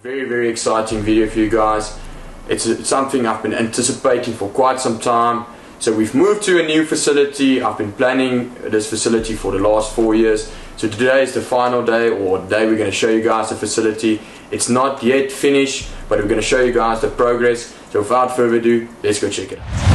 Very exciting video for you guys. It's something I've been anticipating for quite some time. So we've moved to a new facility. I've been planning this facility for the last 4 years. So today is the final day, or the day we're going to show you guys the facility. It's not yet finished, but we're going to show you guys the progress. So without further ado, let's go check it out.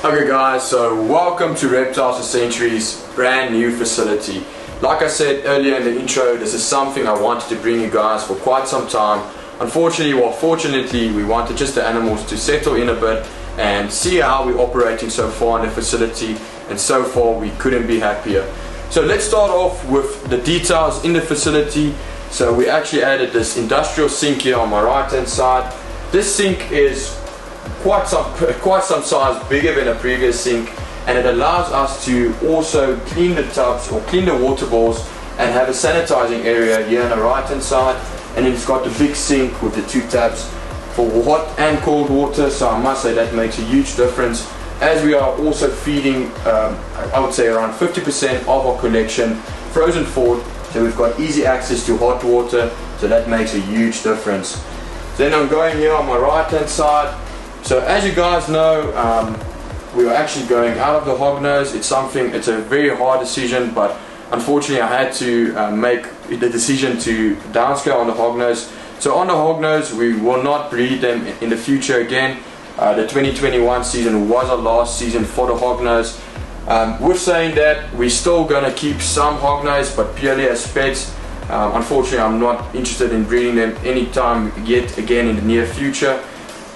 Okay guys, so welcome to Reptiles for Centuries brand new facility. Like I said earlier in the intro, this is something I wanted to bring you guys for quite some time. Fortunately, we wanted just the animals to settle in a bit and see how we're operating so far in the facility, and so far we couldn't be happier. So let's start off with the details in the facility. So we actually added this industrial sink here on my right hand side. This sink is quite some size bigger than a previous sink, and it allows us to also clean the tubs or clean the water bowls and have a sanitizing area here on the right hand side. And then it's got the big sink with the 2 taps for hot and cold water. So I must say that makes a huge difference, as we are also feeding I would say around 50% of our collection frozen food, so we've got easy access to hot water, so that makes a huge difference. Then I'm going here on my right hand side. So as you guys know, we are actually going out of the hognose. It's a very hard decision, but unfortunately I had to make the decision to downscale on the hognose. So on the hognose, we will not breed them in the future again. The 2021 season was our last season for the hognose. We're saying that we're still going to keep some hognose, but purely as pets. Unfortunately, I'm not interested in breeding them anytime yet again in the near future.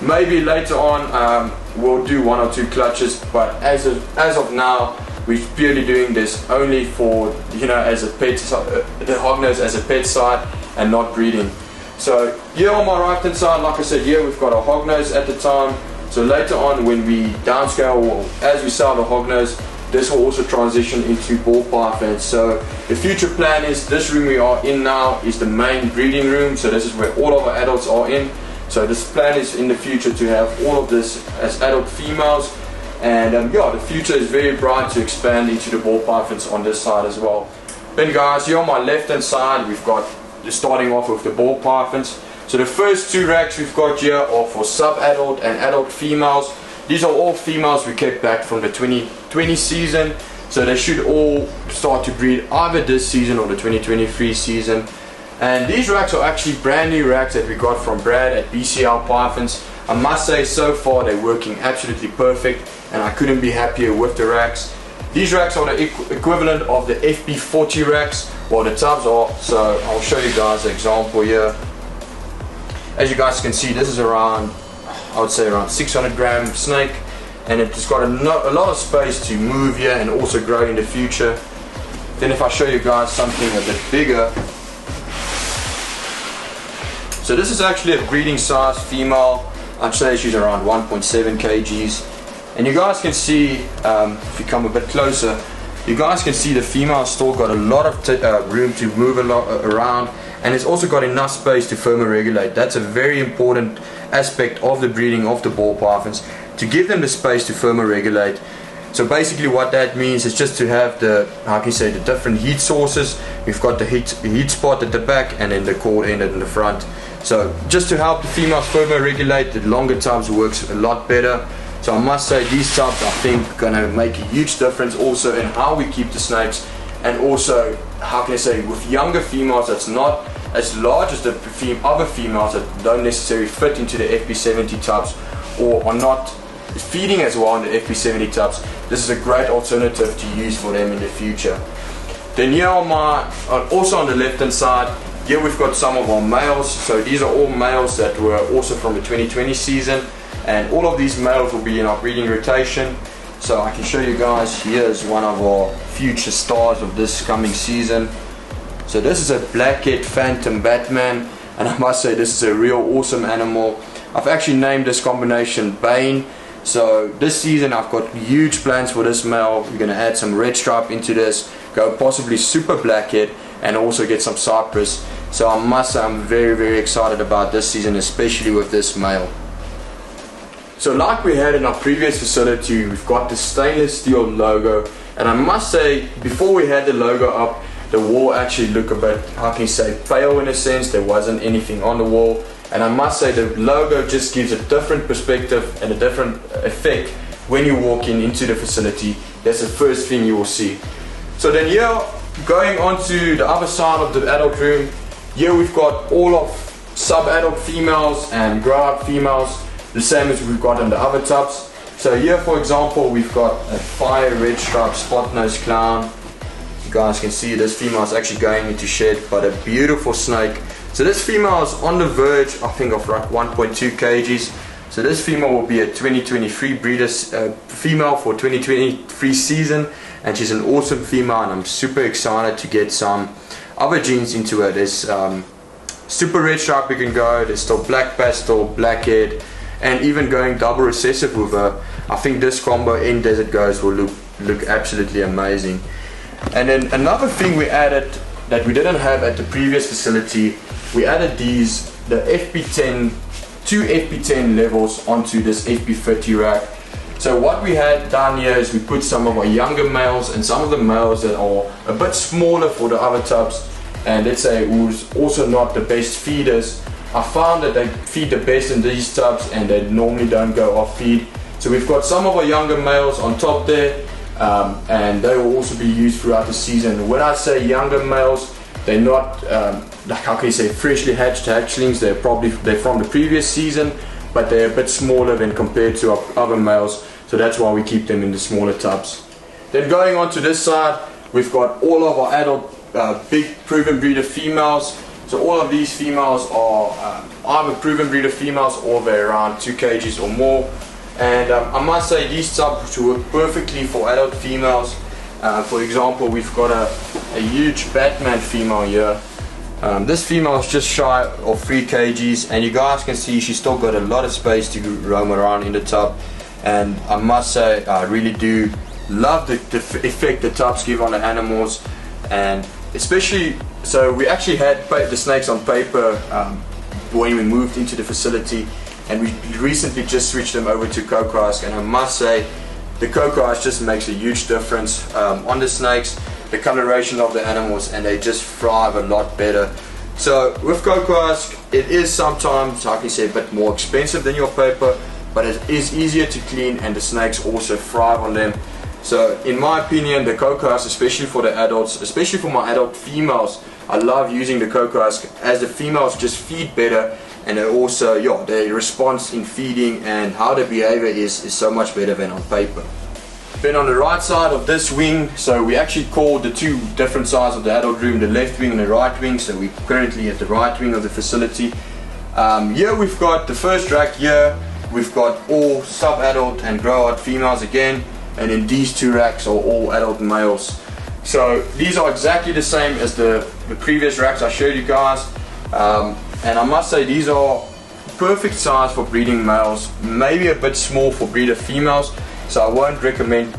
Maybe later on we'll do 1 or 2 clutches, but as of now we're purely doing this only for, you know, as a pet, the hognose as a pet side, and not breeding. So here on my right hand side, like I said, here we've got a hognose at the time. So later on when we downscale, or as we sell the hognose, this will also transition into ball pythons. So the future plan is, this room we are in now is the main breeding room. So this is where all of our adults are in. So this plan is in the future to have all of this as adult females, And yeah, the future is very bright to expand into the ball pythons on this side as well. Then guys, here on my left hand side we've got, starting off with the ball pythons. So the first 2 racks we've got here are for sub-adult and adult females. These are all females we kept back from the 2020 season. So they should all start to breed either this season or the 2023 season. And these racks are actually brand new racks that we got from Brad at BCL Pythons. I must say, so far they're working absolutely perfect, and I couldn't be happier with the racks. These racks are the equivalent of the FB40 racks, while the tubs are. So I'll show you guys an example here. As you guys can see, this is around, I would say around 600 gram snake, and it's got a lot of space to move here and also grow in the future. Then if I show you guys something a bit bigger, so this is actually a breeding size female. I'd say she's around 1.7 kgs, and you guys can see, if you come a bit closer, you guys can see the female still got a lot of room to move around, and it's also got enough space to thermoregulate. That's a very important aspect of the breeding of the ball pythons, to give them the space to thermoregulate. So basically what that means is just to have the, how can you say, the different heat sources. We've got the heat spot at the back and then the core end in the front. So just to help the females thermoregulate, the longer tubs works a lot better. So I must say these tubs, I think, are going to make a huge difference also in how we keep the snakes, and also, how can I say, with younger females that's not as large as the other females that don't necessarily fit into the FP70 tubs or are not feeding as well in the FP70 tubs. This is a great alternative to use for them in the future. Then here on also on the left hand side, here we've got some of our males. So these are all males that were also from the 2020 season, and all of these males will be in our breeding rotation. So I can show you guys, here's one of our future stars of this coming season. So this is a blackhead phantom Batman, and I must say this is a real awesome animal. I've actually named this combination Bane. So this season I've got huge plans for this male. We're going to add some red stripe into this, go possibly super blackhead, and also get some cypress. So I must say I'm very excited about this season, especially with this male. So like we had in our previous facility, we've got the stainless steel logo, and I must say, before we had the logo up, the wall actually looked a bit, how can you say, pale in a sense. There wasn't anything on the wall, and I must say the logo just gives a different perspective and a different effect when you walk into the facility. That's the first thing you will see. So then here, going on to the other side of the adult room, here we've got all of sub-adult females and grow-up females, the same as we've got in the other tubs. So here, for example, we've got a fire red stripe spot-nosed clown. You guys can see this female is actually going into shed, but a beautiful snake. So this female is on the verge, I think, of like 1.2 kgs. So this female will be a 2023 breeders female for 2023 season, and she's an awesome female, and I'm super excited to get some other genes into her. There's super red stripe we can go, there's still black pastel, blackhead, and even going double recessive with her. I think this combo in Desert Ghost will look absolutely amazing. And then another thing we added that we didn't have at the previous facility, we added the FP10, 2 FP10 levels onto this FP30 rack. So what we had done here is we put some of our younger males and some of the males that are a bit smaller for the other tubs, and let's say who's also not the best feeders. I found that they feed the best in these tubs and they normally don't go off feed. So we've got some of our younger males on top there, and they will also be used throughout the season. When I say younger males, they're not how can you say, freshly hatched hatchlings. They're from the previous season, but they're a bit smaller than compared to our other males, so that's why we keep them in the smaller tubs. Then going on to this side, we've got all of our adult big proven breeder females. So all of these females are either proven breeder females or they're around 2 kgs or more. And I must say these tubs work perfectly for adult females. For example, we've got a huge Batman female here. This female is just shy of 3 kgs, and you guys can see she's still got a lot of space to roam around in the tub. And I must say I really do love the effect the tubs give on the animals, and especially, so we actually had the snakes on paper when we moved into the facility, and we recently just switched them over to Coke Husk, and I must say the cocoa ice just makes a huge difference on the snakes, the coloration of the animals, and they just thrive a lot better. So with cocoa ice, it is sometimes, like I say, a bit more expensive than your paper, but it is easier to clean, and the snakes also thrive on them. So in my opinion, the cocoa ice, especially for the adults, especially for my adult females, I love using the cocoa ice, as the females just feed better, and they also, yeah, their response in feeding and how their behavior is so much better than on paper. Then on the right side of this wing, so we actually called the two different sides of the adult room, the left wing and the right wing. So we're currently at the right wing of the facility. Here we've got the first rack here, we've got all sub-adult and grow-out females again, and then these two racks are all adult males. So these are exactly the same as the previous racks I showed you guys, and I must say these are perfect size for breeding males, maybe a bit small for breeder females, so I won't recommend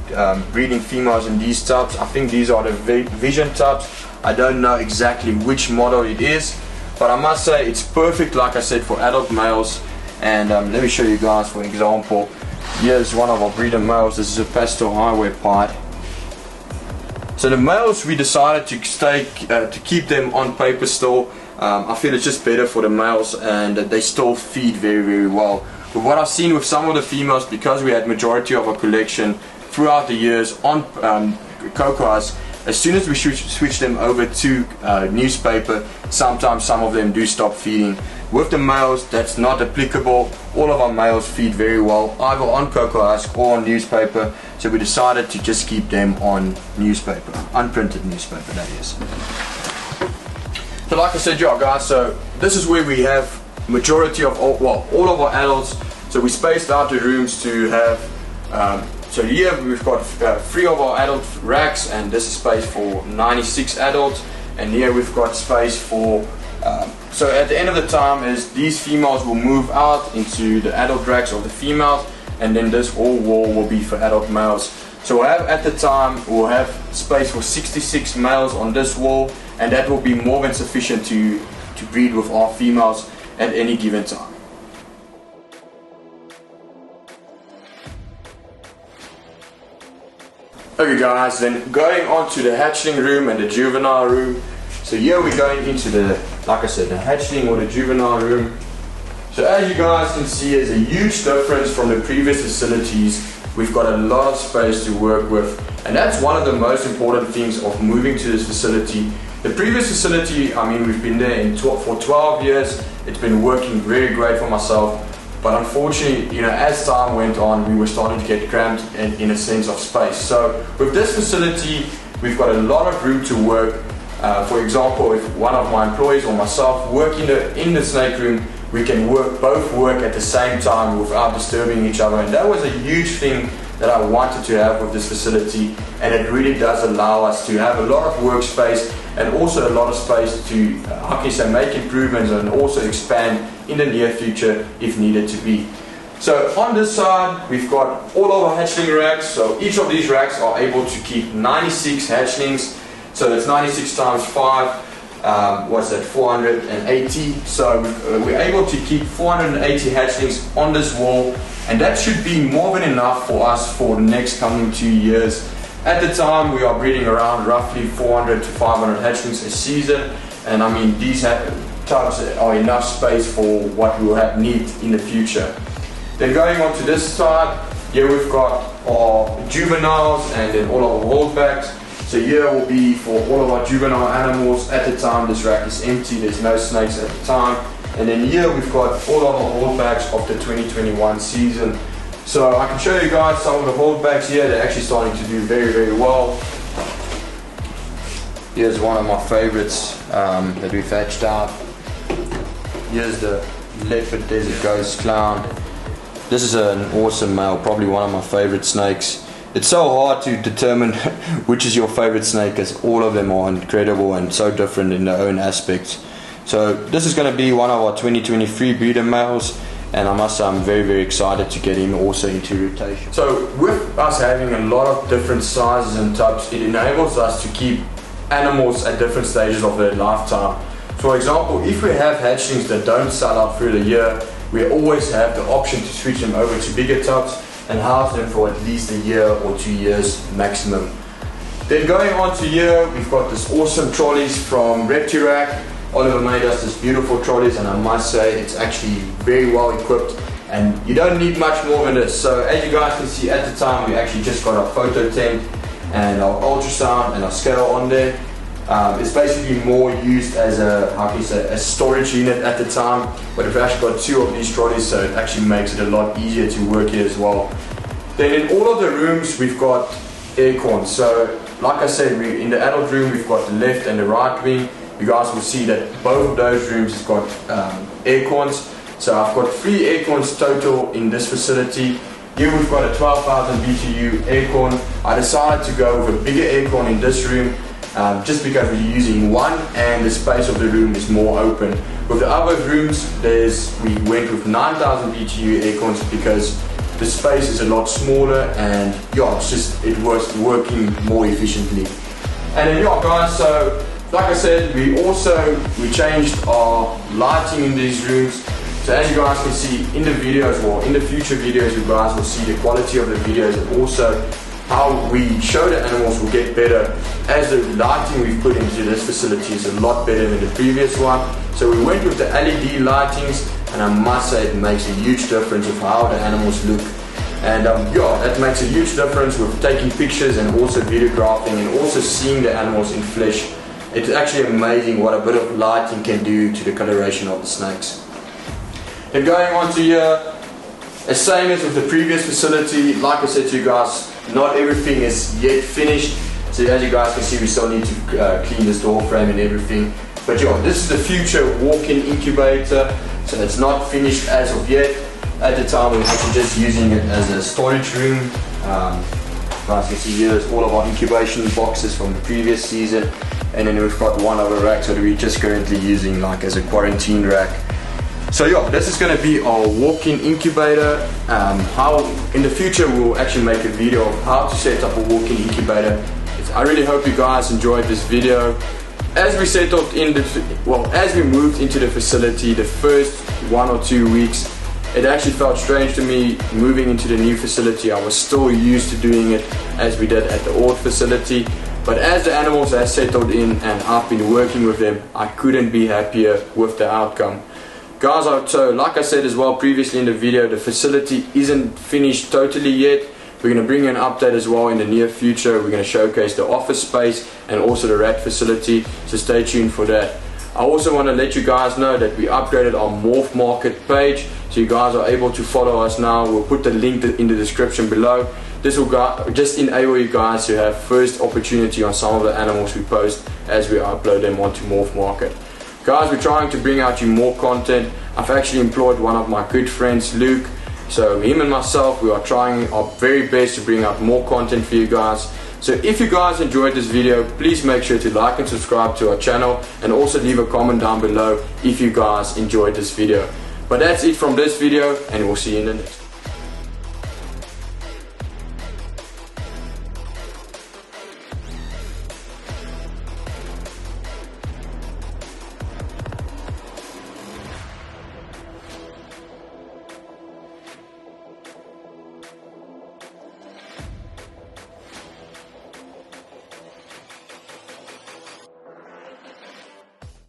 breeding females in these tubs. I think these are the Vision tubs. I don't know exactly which model it is, but I must say it's perfect, like I said, for adult males. And let me show you guys, for example, here's one of our breeder males. This is a pastel highway pied. So the males, we decided to keep them on paper still. I feel it's just better for the males, and they still feed very well. But what I've seen with some of the females, because we had majority of our collection throughout the years on cocoa ice, as soon as we switch them over to newspaper, sometimes some of them do stop feeding. With the males, that's not applicable. All of our males feed very well, either on cocoa ice or on newspaper, so we decided to just keep them on newspaper, unprinted newspaper, that is. So like I said, yeah guys, so this is where we have majority of all of our adults. So we spaced out the rooms to have so here we've got 3 of our adult racks, and this is space for 96 adults, and here we've got space for so at the end of the time is these females will move out into the adult racks of the females, and then this whole wall will be for adult males. So we'll have, at the time, we'll have space for 66 males on this wall, and that will be more than sufficient to breed with our females at any given time. Okay guys, then going on to the hatchling room and the juvenile room. So here we're going into the, like I said, the hatchling or the juvenile room. So as you guys can see, there's a huge difference from the previous facilities. We've got a lot of space to work with, and that's one of the most important things of moving to this facility. The previous facility, I mean, we've been there for 12 years. It's been working very great for myself, but unfortunately, you know, as time went on, we were starting to get cramped in a sense of space. So with this facility, we've got a lot of room to work. For example, if one of my employees or myself work in the snake room, we can both work at the same time without disturbing each other, and that was a huge thing that I wanted to have with this facility, and it really does allow us to have a lot of workspace and also a lot of space to, how can you say, make improvements and also expand in the near future if needed to be. So on this side, we've got all of our hatchling racks. So each of these racks are able to keep 96 hatchlings. So that's 96 times 5, what's that, 480. So we're able to keep 480 hatchlings on this wall, and that should be more than enough for us for the next coming 2 years. At the time, we are breeding around roughly 400 to 500 hatchlings a season, and I mean, these tubs are enough space for what we will need in the future. Then going on to this side, here we've got our juveniles and then all of our holdbacks. So here will be for all of our juvenile animals. At the time, this rack is empty, there's no snakes at the time. And then here we've got all of our holdbacks of the 2021 season. So I can show you guys some of the holdbacks here. They're actually starting to do very well. Here's one of my favorites that we've hatched out. Here's the leopard desert ghost clown. This is an awesome male, probably one of my favorite snakes. It's so hard to determine which is your favorite snake, as all of them are incredible and so different in their own aspects. So this is going to be one of our 2023 breeder males, and I must say I'm very excited to get him also into rotation. So with us having a lot of different sizes and tubs, it enables us to keep animals at different stages of their lifetime. For example, if we have hatchlings that don't sell out through the year, we always have the option to switch them over to bigger tubs. and house them for at least a year or 2 years maximum. Then going on to here, we've got this awesome trolleys from Reptiles. Oliver made us this beautiful trolleys, and I must say it's actually very well equipped, and you don't need much more than this. So as you guys can see, at the time we actually just got our photo tent and our ultrasound and our scale on there. It's basically more used as a, how can you say, a storage unit at the time, but we've actually got 2 of these trolleys, so it actually makes it a lot easier to work here as well. Then in all of the rooms we've got air cons. So like I said, in the adult room we've got the left and the right wing. You guys will see that both of those rooms have got air cons. So I've got 3 air cons total in this facility. Here we've got a 12,000 BTU air con. I decided to go with a bigger air con in this room, just because we're using one and the space of the room is more open. With the other rooms, we went with 9,000 BTU air cons because the space is a lot smaller, and yeah, it was working more efficiently. And then yeah guys, so like I said, we changed our lighting in these rooms. So as you guys can see in the videos, or in the future videos, you guys will see the quality of the videos, and also how we show the animals will get better as the lighting we've put into this facility is a lot better than the previous one. So we went with the LED lightings, and I must say it makes a huge difference of how the animals look. And yeah, that makes a huge difference with taking pictures and also videographing and also seeing the animals in flesh. It's actually amazing what a bit of lighting can do to the coloration of the snakes. Then going on to here, the same as with the previous facility, like I said to you guys, not everything is yet finished. So as you guys can see, we still need to clean this door frame and everything. But yeah, this is the future walk-in incubator. So it's not finished as of yet. At the time we were actually just using it as a storage room. Guys can see here is all of our incubation boxes from the previous season. And then we've got one other rack that we're just currently using like as a quarantine rack. So yeah, this is going to be our walk-in incubator. How in the future we'll actually make a video of how to set up a walk-in incubator. I really hope you guys enjoyed this video. As we settled in as we moved into the facility, the first 1 or 2 weeks, it actually felt strange to me moving into the new facility. I was still used to doing it as we did at the old facility. But as the animals have settled in and I've been working with them, I couldn't be happier with the outcome. Guys, so like I said as well previously in the video, the facility isn't finished totally yet. We're going to bring you an update as well in the near future. We're going to showcase the office space and also the rat facility, so stay tuned for that. I also want to let you guys know that we upgraded our Morph Market page, so you guys are able to follow us now. We'll put the link in the description below. This will just enable you guys to have first opportunity on some of the animals we post as we upload them onto Morph Market. Guys, we're trying to bring out you more content. I've actually employed one of my good friends, Luke. So him and myself, we are trying our very best to bring out more content for you guys. So if you guys enjoyed this video, please make sure to like and subscribe to our channel, and also leave a comment down below if you guys enjoyed this video. But that's it from this video, and we'll see you in the next one.